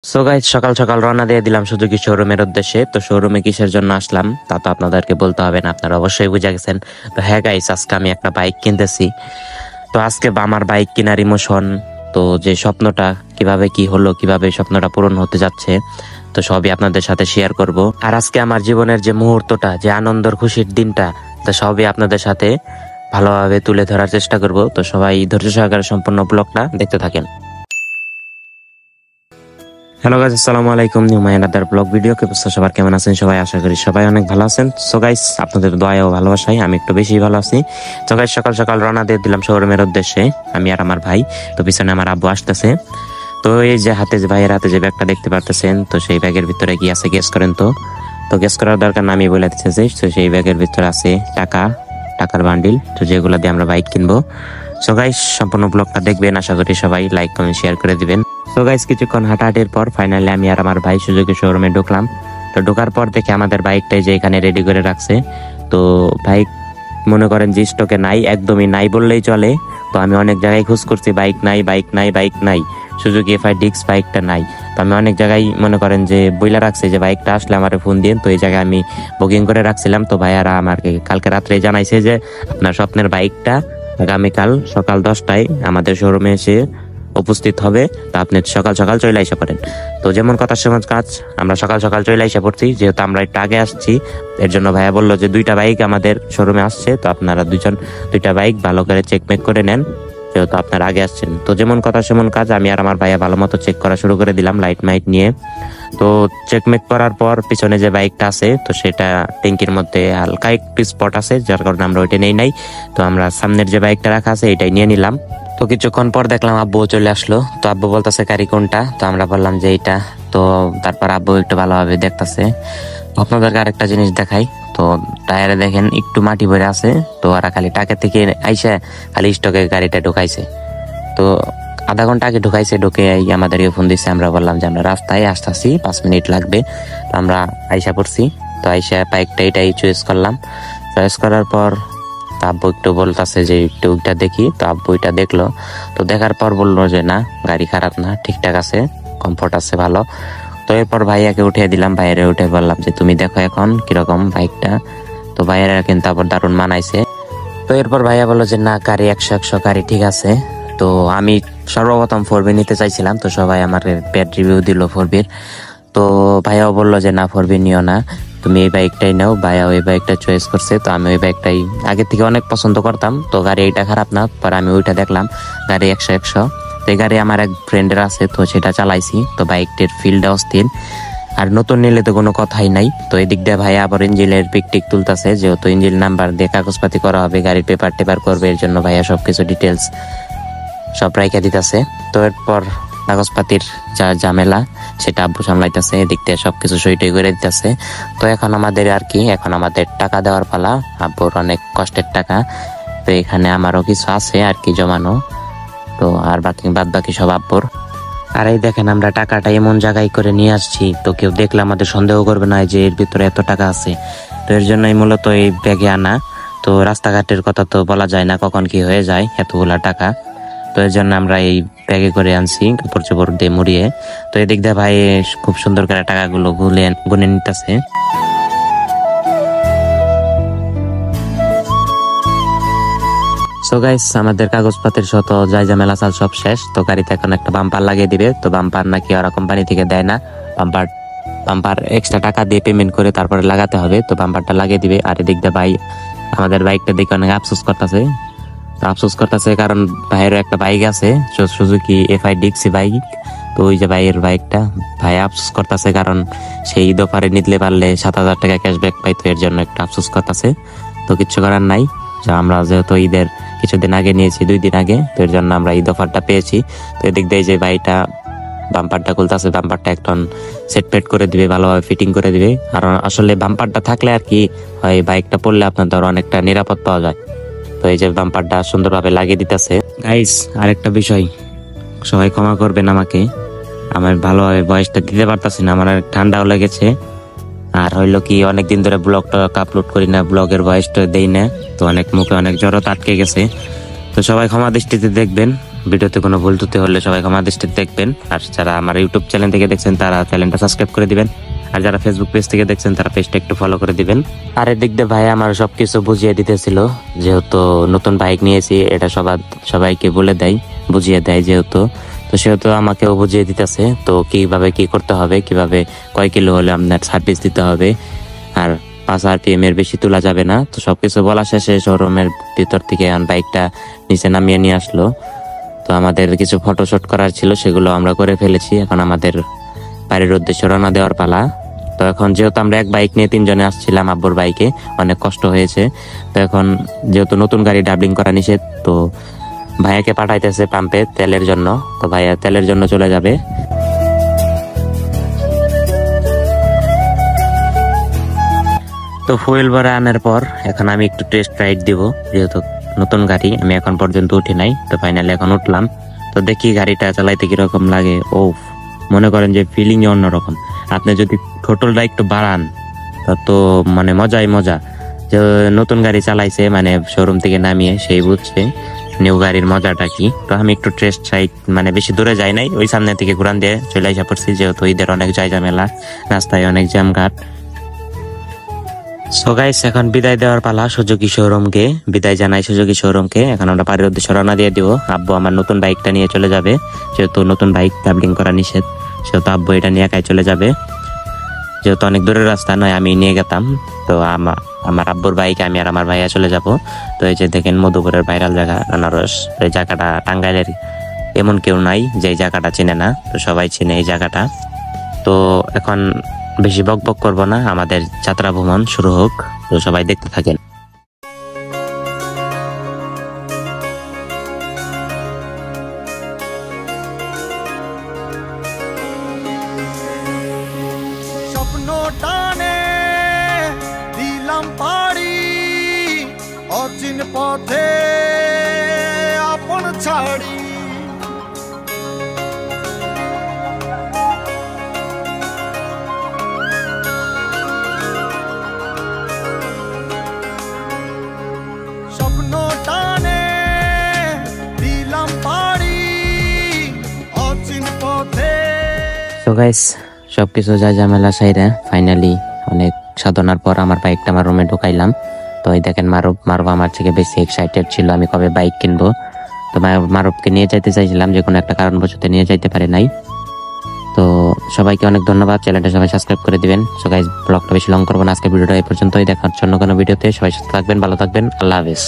So guys, সকাল সকাল রওনা দিয়ে দিলাম সুজুকি শোরুমের উদ্দেশ্যে। তো শোরুমে কিসের জন্য আসলাম তা তো আপনাদেরকে বলতে হবে না, আপনারা অবশ্যই বুঝে গেছেন। তো হ্যাঁ গাইস, আজকে আমি একটা বাইক কিনতেছি। তো আজকে আমার বাইক কেনার ইমোশন, তো যে স্বপ্নটা কিভাবে কি হলো, কিভাবে স্বপ্নটা পূরণ হতে যাচ্ছে, তো সবই আপনাদের সাথে শেয়ার করব। আর আজকে আমার জীবনের যে মুহূর্তটা, যে আনন্দের খুশির দিনটা, তো সবই আপনাদের সাথে ভালোভাবে তুলে ধরার চেষ্টা করব। তো সবাই ধৈর্য সহকারে সম্পূর্ণ ব্লগটা দেখতে থাকেন। হ্যালো গাইস, আসসালামু আলাইকুম। নিউ মাইনাদার ব্লগ ভিডিও কে অবস্থা সবার, কেমন আছেন সবাই? আশা করি সবাই অনেক ভালো আছেন। সো গাইস, আপনাদের দোয়া ও ভালোবাসায় আমি একটু বেশি ভালো আছি। তো গাইস, সকাল সকাল রওনা দিয়ে দিলাম শোরুমের উদ্দেশ্যে, আমি আর আমার ভাই। তো পিছনে আমার আব্বু আসতেছে। তো এই যে হাতে, যে ভাইয়ের হাতে যে ব্যাগটা দেখতে পারতেছেন, তো সেই ব্যাগের ভিতরে কি আছে গেস করেন। তো গেস করার দরকার না, আমি বলে দিতেছি। তো সেই ব্যাগের ভিতরে আছে টাকার বান্ডিল, তো যেগুলো দিয়ে আমরা বাইক কিনবো। সো গাইস, সম্পূর্ণ ব্লগটা দেখবেন, আশা করি সবাই লাইক কমেন্ট শেয়ার করে দিবেন। সো গাইস, কিছুক্ষণ হাঁটাহাঁটির পর ফাইনালি আমি আর আমার ভাই সুজুকি শোরুমে ঢুকলাম। তো ঢোকার পর দেখে আমাদের বাইকটাই যে এখানে রেডি করে রাখছে। তো বাইক মনে করেন যে স্টকে নাই, একদমই নাই বললেই চলে। তো আমি অনেক জায়গায় খোঁজ করছি, বাইক নাই, সুজুকি FI-DX বাইকটা নাই। তো আমি অনেক জায়গায় মনে করেন যে বইলা রাখছি যে বাইকটা আসলে আমার ফোন দিন। তো এই জায়গায় আমি বুকিং করে রাখছিলাম। তো ভাইয়ারা আমাকে কালকে রাত্রে জানাইছে যে আপনার স্বপ্নের বাইকটা আগামীকাল সকাল 10টায় আমাদের শোরুমে এসে উপস্থিত হবে। তা আপনি সকাল সকাল চলে আইসা পড়েন। তো যেমন কথা সেমন কাজ, আমরা সকাল সকাল চলে আইসা পড়ছি, যেহেতু আমরা একটু আগে আসছি। এর জন্য ভাইয়া বললো যে 2টা বাইক আমাদের শোরুমে আসছে, তো আপনারা 2টা বাইক ভালো করে চেকমেক করে নেন, যেহেতু আপনারা আগে আসছেন। তো যেমন কথা সেমন কাজ, আমি আর আমার ভাইয়া ভালো মতো চেক করা শুরু করে দিলাম লাইট মাইট নিয়ে। তো চেকমেক করার পর পিছনে যে বাইকটা আছে, তো সেটা ট্যাঙ্কির মধ্যে হালকা একটু স্পট আছে, যার কারণে আমরা ওইটা নেই নাই। তো আমরা সামনের যে বাইকটা রাখা আছে এটাই নিয়ে নিলাম। তো কিছুক্ষণ পর দেখলাম আব্বু চলে আসলো। তো আব্বু বলতেছে গাড়ি কোনটা, তো আমরা বললাম যে এইটা। তো তারপর আব্বু একটু ভালোভাবে দেখতেছে। আপনাদেরকে আরেকটা জিনিস দেখাই। তো টায়ারে দেখেন একটু মাটি ভরে আছে। তো ওরা খালি টাকা থেকে আইসা খালি স্টকে গাড়িটা ঢুকাইছে। তো আধা ঘন্টা আগে ঢুকাইছে, ঢুকে আমাদেরকে ফোন দিচ্ছে। আমরা বললাম যে আমরা রাস্তায় আসতেছি, 5 মিনিট লাগবে। তো আমরা আইসা পড়ছি। তো আইসা বাইকটা এটাই চয়েস করলাম। চয়েস করার পর আব্বু একটু বলতেছে যে একটু ওইটা দেখি। তো আব্বু ওইটা দেখলো। তো দেখার পর বললো যে না, গাড়ি খারাপ না, ঠিকঠাক আছে, কমফোর্ট আছে ভালো। তো এরপর ভাইয়াকে উঠিয়ে দিলাম, ভাইয়ারে উঠে বললাম যে তুমি দেখো এখন কিরকম বাইকটা। তো ভাইয়ারা কিন্তু আবার দারুণ মানাইছে। তো এরপর ভাইয়া বললো যে না, গাড়ি 100 গাড়ি ঠিক আছে। তো আমি সর্বপ্রথম 4B নিতে চাইছিলাম। তো সবাই আমার ব্যাড রিভিউ দিল 4Bর। তো ভাইয়াও বললো যে না, 4B নিও না, তুমি এই বাইকটাই নাও। ভাইয়া ওই বাইকটা চয়েস করছে। তো আমি ওই বাইকটাই আগে থেকে অনেক পছন্দ করতাম। তো গাড়ি এইটা খারাপ না, পরে আমি ওইটা দেখলাম গাড়ি 100। তো এই গাড়ি আমার এক ফ্রেন্ডের আছে, তো সেটা চালাইছি। তো বাইকটির ফিল্ডটা অস্থির, আর নতুন নিলে তো কোনো কথাই নাই। তো এদিক দিয়ে ভাইয়া আবার ইঞ্জিনের পিকটিক তুলতেছে, যেহেতু ইঞ্জিন নাম্বার দিয়ে কাগজপাতি করা হবে, গাড়ির পেপার টেপার করবে। এর জন্য ভাইয়া সবকিছু ডিটেলস সব রাইখা দিতেছে। তো এরপর কাগজপাতির যা ঝামেলা সেটা আব্বু সামলাইতেছে, এদিক দিয়ে সবকিছু সইটই করে দিতেছে। তো এখন আমাদের আর কি, এখন আমাদের টাকা দেওয়ার পালা। আব্বুর অনেক কষ্টের টাকা। তো এখানে আমারও কিছু আছে আর কি জমানো। তো আর বাদ বাকি সব আব্বুর। আর এই দেখেন, আমরা টাকাটা এমন জায়গায় করে নিয়ে আসছি, তো কেউ দেখলে আমাদের সন্দেহ করবে না যে এর ভিতরে এত টাকা আছে। তো এর জন্যই মূলত এই ব্যাগে আনা। তো রাস্তাঘাটের কথা তো বলা যায় না, কখন কি হয়ে যায় এতগুলা টাকা। তো এর জন্য আমরা এই ব্যাগে করে আনছি, কাপড় চোপড় দিয়ে মুড়িয়ে। তো এদিক দিয়ে ভাই খুব সুন্দর করে টাকাগুলো গুনে নিতেছে। সো গাইস, আমাদের কাগজপত্রের শত যাই ঝামেলা চাল সব শেষ। তো গাড়িতে এখন একটা বাম্পার লাগিয়ে দিবে। তো বাম্পার নাকি ওরা কোম্পানি থেকে দেয় না, বাম্পার এক্সট্রা টাকা দিয়ে পেমেন্ট করে তারপরে লাগাতে হবে। তো বাম্পারটা লাগিয়ে দিবে। আর এদিক দিয়ে ভাই আমাদের বাইকটা দেখে অনেক আফসোস করতেছে, কারণ ভাইয়ের একটা বাইক আছে, সুজুকি FI-DX বাইক। তো ওই যে ভাইয়ের বাইকটা ভাই আফসোস করতেছে, কারণ সেই ঈদ অফারে নিতে পারলে 7,000 টাকা ক্যাশব্যাক পাইতো। এর জন্য একটা আফসোস করতেছে। তো কিচ্ছু করার নাই, আমরা যেহেতু ঈদের কিছুদিন আগে নিয়েছি, 2 দিন আগে, তো এর জন্য আমরা ঈদ অফারটা পেয়েছি। তো এদিক দিয়ে যে ভাইটা বাম্পারটা খুলতেছে, বাম্পারটা একটন সেট করে দিবে, ভালোভাবে ফিটিং করে দিবে। আর আসলে বাম্পারটা থাকলে আর কি হয়, বাইকটা পড়লে আপনার ধর অনেকটা নিরাপদ পাওয়া যায়। তো এই যে বাম্পারটা সুন্দরভাবে লাগিয়ে দিতেছে। গাইস, আরেকটা বিষয়, সবাই ক্ষমা করবেন আমাকে, আমার ভালোভাবে ভয়েসটা দিতে পারতাছি না, আমার ঠান্ডাও লেগেছে। আর হইলো কি, অনেকদিন ধরে ব্লগটা আপলোড করি না, ব্লগের ভয়েসটা দেই না। তো অনেক মুখে অনেক জড়তা আটকে গেছে। তো সবাই ক্ষমা দৃষ্টিতে দেখবেন। ভিডিওতে কোনো ভুল ত্রুটি হলে সবাই ক্ষমা দৃষ্টিতে দেখবেন। আর যারা আমার ইউটিউব চ্যানেল থেকে দেখছেন তারা চ্যানেলটা সাবস্ক্রাইব করে দিবেন, আর যারা ফেসবুক পেজ থেকে দেখছেন তারা পেজটা একটু ফলো করে দিবেন। আর এদিক দিয়ে ভাই আমার সবকিছু বুঝিয়ে দিতেছিল, যেহেতু নতুন বাইক নিয়েছি এটা সবাইকে বলে দেয়, বুঝিয়ে দেয় যেহেতু, তো সেহেতু আমাকেও বুঝিয়ে দিতেছে তো কিভাবে কি করতে হবে, কিভাবে কয় কিলো হলে আপনার সার্ভিস দিতে হবে, আর 5 RPM এর বেশি তোলা যাবে না। তো সবকিছু বলা শেষে শোরুমের ভিতর থেকে বাইকটা নিচে নামিয়ে নিয়ে আসলো। তো আমাদের কিছু ফটোশুট করার ছিল, সেগুলো আমরা করে ফেলেছি। এখন আমাদের বাড়ির উদ্দেশ্যে রওনা দেওয়ার পালা। তো এখন যেহেতু আমরা এক বাইক নিয়ে 3 জনে আসছিলাম, আব্বুর বাইকে অনেক কষ্ট হয়েছে। তো এখন যেহেতু নতুন গাড়ি ডাবলিং করা নিষেধ, তো ভাইয়াকে পাঠাইতেছে পাম্পে তেলের জন্য। তো ভাইয়া তেলের জন্য চলে যাবে। তো ফুয়েল ভরা আনার পর এখন আমি একটু টেস্ট রাইড দিব, যেহেতু নতুন গাড়ি আমি এখন পর্যন্ত উঠি নাই। তো ফাইনালি এখন উঠলাম, তো দেখি গাড়িটা চালাইতে কিরকম লাগে। ও মনে করেন যে ফিলিং অন্যরকম। আপনি যদি থ্রোটলটা একটু বাড়ান তো মানে মজাই মজা। যে নতুন গাড়ি চালাইছে মানে শোরুম থেকে নামিয়ে সেই বুঝছে নিউ গাড়ির মজাটা কি। তো আমি একটু টেস্ট রাইড মানে বেশি দূরে যাই নাই, ওই সামনে থেকে ঘুরান দিয়ে চলে আসা পড়ছি, যেহেতু ঈদের অনেক জায়গা মেলা, রাস্তায় অনেক জ্যামঘাট। সো গাইস এখন বিদায় দেওয়ার পালা সুজুকি শোরুমকে, বিদায় জানাই সুজুকি শোরুমকে। এখন আমরা বাড়ির উদ্দেশ্যে রওনা দিয়ে দিব। আব্বু আমার নতুন বাইকটা নিয়ে চলে যাবে, যেহেতু নতুন বাইক ডাবলিং করা নিষেধ, সেহেতু আব্বু এটা নিয়ে একাই চলে যাবে। যেহেতু অনেক দূরের রাস্তা নয় আমি নিয়ে গেতাম, তো আমার আব্বুর বাইকে আমি আর আমার ভাইয়া চলে যাব। তো এই যে দেখেন মধুপুরের ভাইরাল জায়গা আনারস, এই জায়গাটা টাঙ্গাইলের এমন কেউ নাই যে এই জায়গাটা চেনে না, তো সবাই চেনে এই জায়গাটা। তো এখন বেশি বক বক করবো না, আমাদের যাত্রা ভ্রমণ শুরু হোক। তো সবাই দেখতে থাকেন। স্বপ্ন টানে দিলাম পাড়ি অচিন পথে আপন ছাড়ি, স্বপ্ন টানে দিলাম পাড়ি অচিন পথে। তো গাইস সবকিছু যা ঝামেলা সাইরা ফাইনালি অনেক সাধনার পর আমার বাইকটা আমার রুমে ঢুকাইলাম। তো এই দেখেন মারুফ আমার থেকে বেশি এক্সাইটেড ছিল আমি কবে বাইক কিনবো। তো মারুফকে নিয়ে যাইতে চাইছিলাম, যে কোনো একটা কারণবশত নিয়ে যাইতে পারে নাই। তো সবাইকে অনেক ধন্যবাদ, চ্যানেলটা সবাই সাবস্ক্রাইব করে দিবেন। সো গাইস ব্লগটা বেশি লং করবো না, আজকে ভিডিওটা এই পর্যন্তই। দেখার জন্য কোনো ভিডিওতে সবাই সুস্থ থাকবেন, ভালো থাকবেন, আল্লাহ হাফেজ।